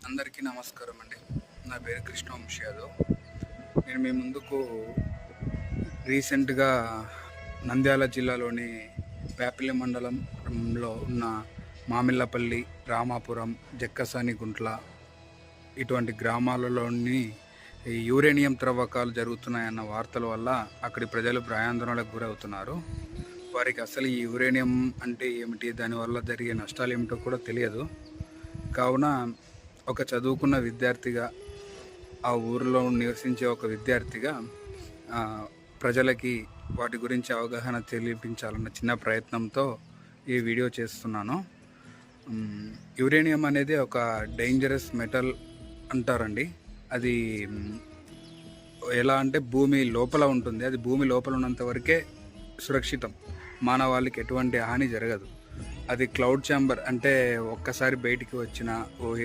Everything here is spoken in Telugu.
అందరికీ నమస్కారం అండి. నా పేరు కృష్ణవంశీ యాదవ్. నేను మీ ముందుకు రీసెంట్గా నంద్యాల జిల్లాలోని వేపిల్లి మండలంలో ఉన్న మామిళ్ళపల్లి, రామాపురం, జక్కసాని గుంట్ల ఇటువంటి గ్రామాలలోని యురేనియం త్రవ్వకాలు జరుగుతున్నాయన్న వార్తల వల్ల అక్కడి ప్రజలు భయాందోళనకు గురవుతున్నారు. వారికి అసలు ఈ యురేనియం అంటే ఏమిటి, దానివల్ల జరిగే నష్టాలు ఏమిటో కూడా తెలియదు. కావున ఒక చదువుకున్న విద్యార్థిగా, ఆ ఊరిలో నివసించే ఒక విద్యార్థిగా ప్రజలకి వాటి గురించి అవగాహన తెలిపించాలన్న చిన్న ప్రయత్నంతో ఈ వీడియో చేస్తున్నాను. యురేనియం అనేది ఒక డేంజరస్ మెటల్ అంటారండి. అది ఎలా అంటే భూమి లోపల ఉంటుంది. అది భూమి లోపల ఉన్నంత వరకే సురక్షితం, మానవాళికి ఎటువంటి హాని జరగదు. అది క్లౌడ్ ఛాంబర్ అంటే ఒక్కసారి బయటికి వచ్చిన